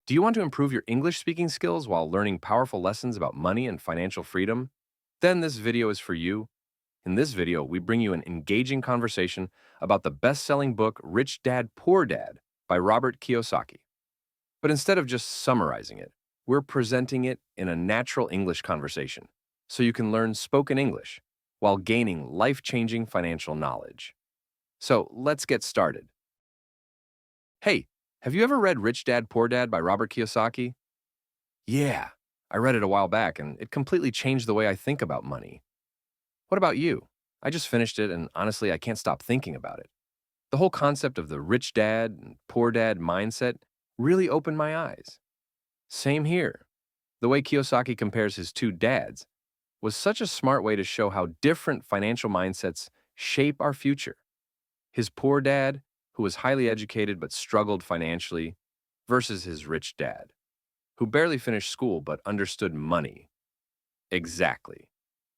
Do you want to improve your English speaking skills while learning powerful lessons about money and financial freedom? Then this video is for you. In this video, we bring you an engaging conversation about the best-selling book Rich Dad, Poor Dad by Robert Kiyosaki. But instead of just summarizing it, we're presenting it in a natural English conversation so you can learn spoken English while gaining life-changing financial knowledge. So let's get started. Hey, have you ever read Rich Dad, Poor Dad by Robert Kiyosaki? Yeah, I read it a while back and it completely changed the way I think about money. What about you? I just finished it and honestly, I can't stop thinking about it. The whole concept of the rich dad and poor dad mindset really opened my eyes. Same here. The way Kiyosaki compares his two dads was such a smart way to show how different financial mindsets shape our future. His poor dad, who was highly educated but struggled financially, versus his rich dad, who barely finished school but understood money. Exactly.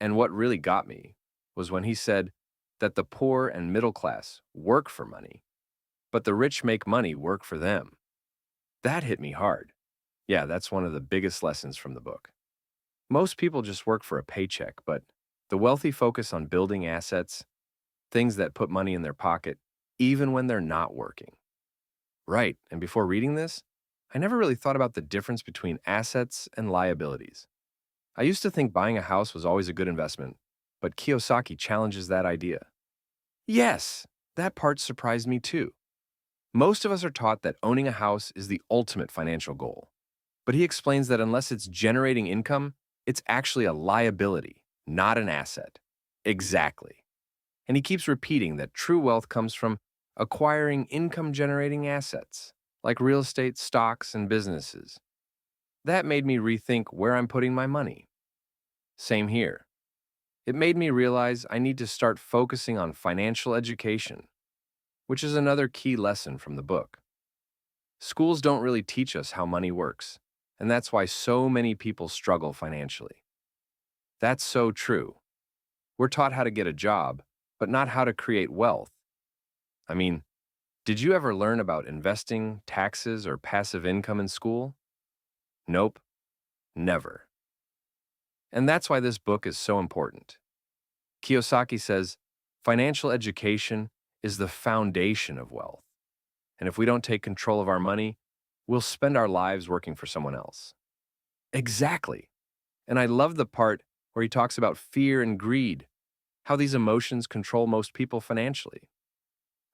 And what really got me was when he said that the poor and middle class work for money, but the rich make money work for them. That hit me hard. Yeah, that's one of the biggest lessons from the book. Most people just work for a paycheck, but the wealthy focus on building assets, things that put money in their pocket, even when they're not working. Right, and before reading this, I never really thought about the difference between assets and liabilities. I used to think buying a house was always a good investment, but Kiyosaki challenges that idea. Yes, that part surprised me too. Most of us are taught that owning a house is the ultimate financial goal. But he explains that unless it's generating income, it's actually a liability, not an asset. Exactly. And he keeps repeating that true wealth comes from acquiring income-generating assets, like real estate, stocks, and businesses. That made me rethink where I'm putting my money. Same here. It made me realize I need to start focusing on financial education, which is another key lesson from the book. Schools don't really teach us how money works, and that's why so many people struggle financially. That's so true. We're taught how to get a job, but not how to create wealth. I mean, did you ever learn about investing, taxes, or passive income in school? Nope, never. And that's why this book is so important. Kiyosaki says, financial education is the foundation of wealth. And if we don't take control of our money, we'll spend our lives working for someone else. Exactly. And I love the part where he talks about fear and greed, how these emotions control most people financially.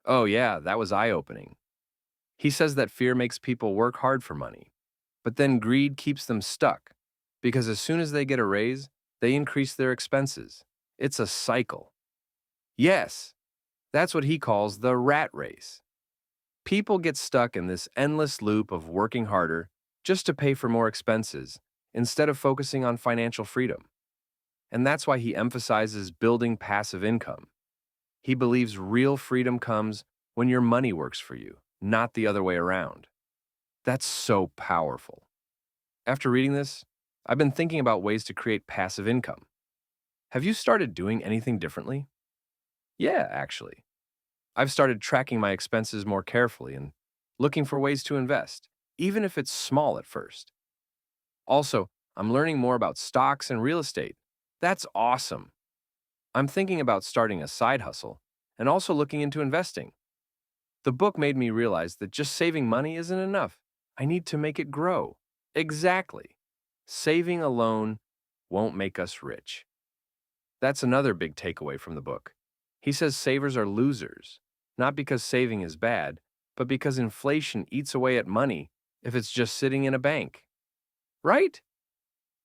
Oh, yeah, that was eye-opening. He says that fear makes people work hard for money, but then greed keeps them stuck because as soon as they get a raise, they increase their expenses. It's a cycle. Yes, that's what he calls the rat race. People get stuck in this endless loop of working harder just to pay for more expenses instead of focusing on financial freedom. And that's why he emphasizes building passive income. He believes real freedom comes when your money works for you, not the other way around. That's so powerful. After reading this, I've been thinking about ways to create passive income. Have you started doing anything differently? Yeah, actually. I've started tracking my expenses more carefully and looking for ways to invest, even if it's small at first. Also, I'm learning more about stocks and real estate. That's awesome. I'm thinking about starting a side hustle and also looking into investing. The book made me realize that just saving money isn't enough. I need to make it grow. Exactly. Saving alone won't make us rich. That's another big takeaway from the book. He says savers are losers, not because saving is bad, but because inflation eats away at money if it's just sitting in a bank. Right?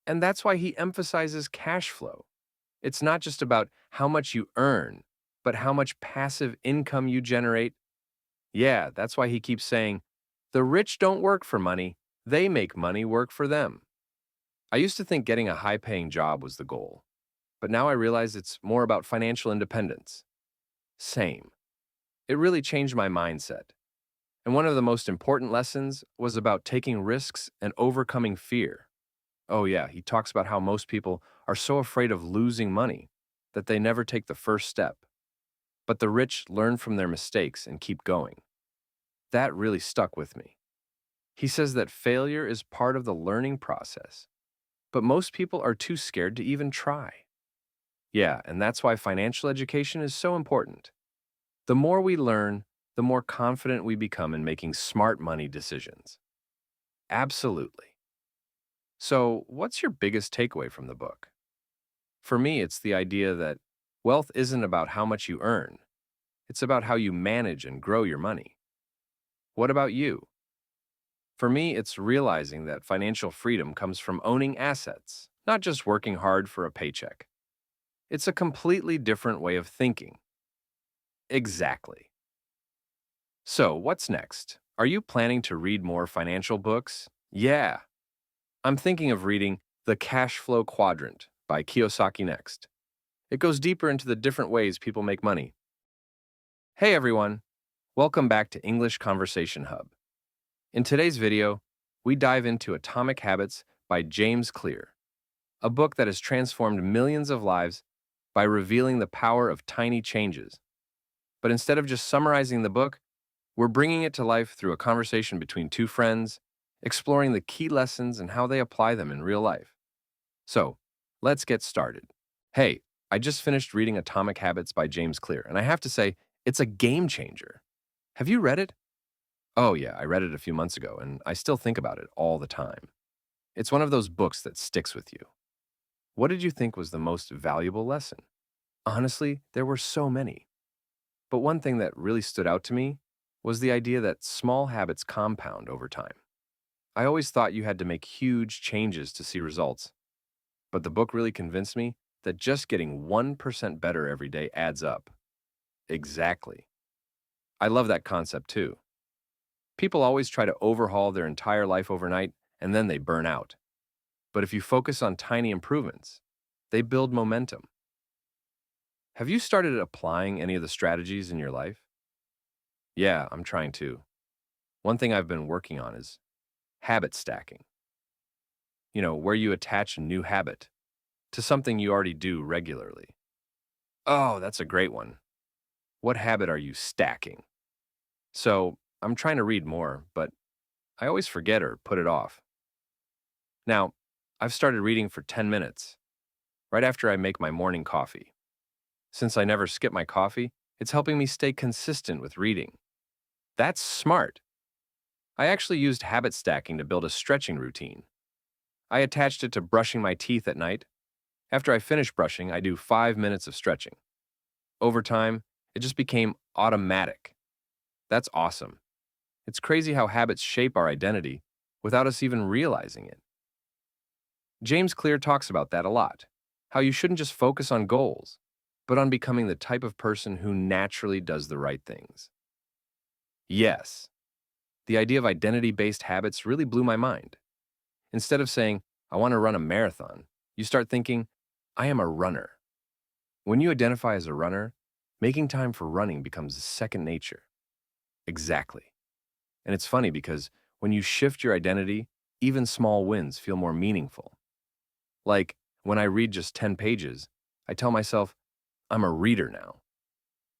And that's why he emphasizes cash flow. It's not just about how much you earn, but how much passive income you generate. Yeah, that's why he keeps saying, the rich don't work for money, they make money work for them. I used to think getting a high-paying job was the goal, but now I realize it's more about financial independence. Same. It really changed my mindset. And one of the most important lessons was about taking risks and overcoming fear. Oh, yeah, he talks about how most people are so afraid of losing money that they never take the first step. But the rich learn from their mistakes and keep going. That really stuck with me. He says that failure is part of the learning process, but most people are too scared to even try. Yeah, and that's why financial education is so important. The more we learn, the more confident we become in making smart money decisions. Absolutely. So, what's your biggest takeaway from the book? For me, it's the idea that wealth isn't about how much you earn, it's about how you manage and grow your money. What about you? For me, it's realizing that financial freedom comes from owning assets, not just working hard for a paycheck. It's a completely different way of thinking. Exactly. So, what's next? Are you planning to read more financial books? Yeah, I'm thinking of reading The Cash Flow Quadrant by Kiyosaki next. It goes deeper into the different ways people make money. Hey everyone, welcome back to English Conversation Hub. In today's video, we dive into Atomic Habits by James Clear, a book that has transformed millions of lives by revealing the power of tiny changes. But instead of just summarizing the book, we're bringing it to life through a conversation between two friends, exploring the key lessons and how they apply them in real life. So, let's get started. Hey, I just finished reading Atomic Habits by James Clear, and I have to say, it's a game changer. Have you read it? Oh, yeah, I read it a few months ago, and I still think about it all the time. It's one of those books that sticks with you. What did you think was the most valuable lesson? Honestly, there were so many. But one thing that really stood out to me was the idea that small habits compound over time. I always thought you had to make huge changes to see results, but the book really convinced me that just getting 1% better every day adds up. Exactly. I love that concept too. People always try to overhaul their entire life overnight and then they burn out. But if you focus on tiny improvements, they build momentum. Have you started applying any of the strategies in your life? Yeah, I'm trying to. One thing I've been working on is habit stacking. Where you attach a new habit to something you already do regularly. Oh, that's a great one. What habit are you stacking? So, I'm trying to read more, but I always forget or put it off. Now, I've started reading for 10 minutes, right after I make my morning coffee. Since I never skip my coffee, it's helping me stay consistent with reading. That's smart. I actually used habit stacking to build a stretching routine. I attached it to brushing my teeth at night. After I finish brushing, I do 5 minutes of stretching. Over time, it just became automatic. That's awesome. It's crazy how habits shape our identity without us even realizing it. James Clear talks about that a lot, how you shouldn't just focus on goals, but on becoming the type of person who naturally does the right things. Yes, the idea of identity-based habits really blew my mind. Instead of saying, I want to run a marathon, you start thinking, I am a runner. When you identify as a runner, making time for running becomes second nature. Exactly. And it's funny because when you shift your identity, even small wins feel more meaningful. Like when I read just 10 pages, I tell myself, I'm a reader now.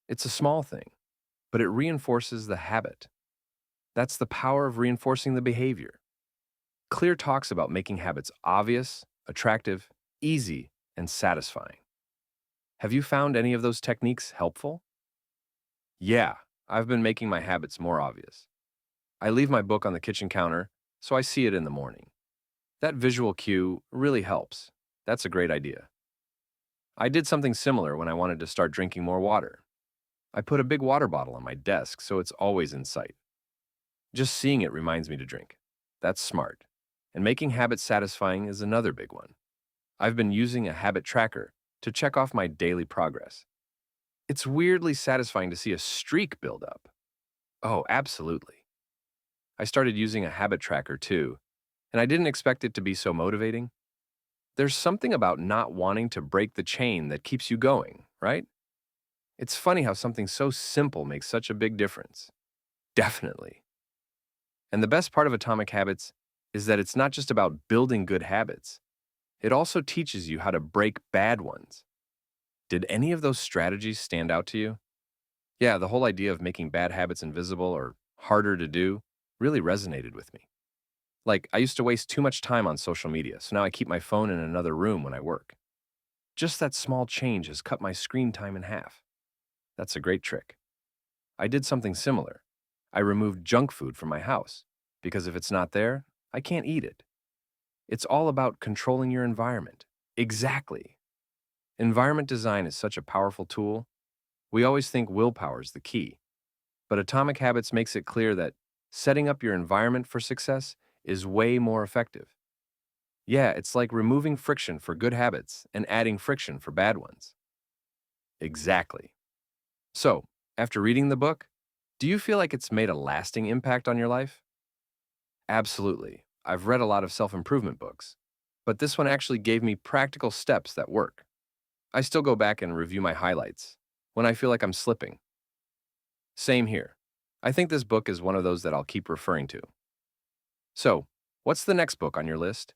It's a small thing, but it reinforces the habit. That's the power of reinforcing the behavior. Clear talks about making habits obvious, attractive, easy, and satisfying. Have you found any of those techniques helpful? Yeah, I've been making my habits more obvious. I leave my book on the kitchen counter, so I see it in the morning. That visual cue really helps. That's a great idea. I did something similar when I wanted to start drinking more water. I put a big water bottle on my desk so it's always in sight. Just seeing it reminds me to drink. That's smart. And making habits satisfying is another big one. I've been using a habit tracker to check off my daily progress. It's weirdly satisfying to see a streak build up. Oh, absolutely. I started using a habit tracker too, and I didn't expect it to be so motivating. There's something about not wanting to break the chain that keeps you going, right? It's funny how something so simple makes such a big difference. Definitely. And the best part of Atomic Habits is that it's not just about building good habits, it also teaches you how to break bad ones. Did any of those strategies stand out to you? Yeah, the whole idea of making bad habits invisible or harder to do really resonated with me. Like, I used to waste too much time on social media, so now I keep my phone in another room when I work. Just that small change has cut my screen time in half. That's a great trick. I did something similar. I removed junk food from my house, because if it's not there, I can't eat it. It's all about controlling your environment. Exactly. Environment design is such a powerful tool. We always think willpower is the key, but Atomic Habits makes it clear that setting up your environment for success is way more effective. Yeah, it's like removing friction for good habits and adding friction for bad ones. Exactly. So, after reading the book, do you feel like it's made a lasting impact on your life? Absolutely. I've read a lot of self improvement books, but this one actually gave me practical steps that work. I still go back and review my highlights when I feel like I'm slipping. Same here. I think this book is one of those that I'll keep referring to. So, what's the next book on your list?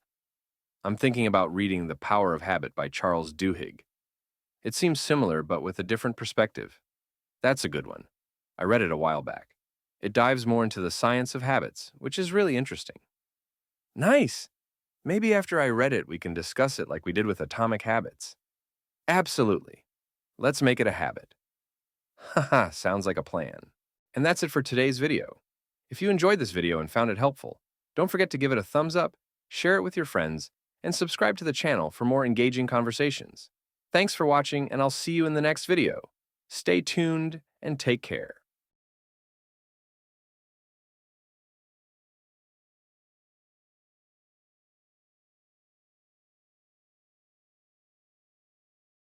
I'm thinking about reading The Power of Habit by Charles Duhigg. It seems similar, but with a different perspective. That's a good one. I read it a while back. It dives more into the science of habits, which is really interesting. Nice! Maybe after I read it, we can discuss it like we did with Atomic Habits. Absolutely. Let's make it a habit. Haha, sounds like a plan. And that's it for today's video. If you enjoyed this video and found it helpful, don't forget to give it a thumbs up, share it with your friends, and subscribe to the channel for more engaging conversations. Thanks for watching, and I'll see you in the next video. Stay tuned and take care.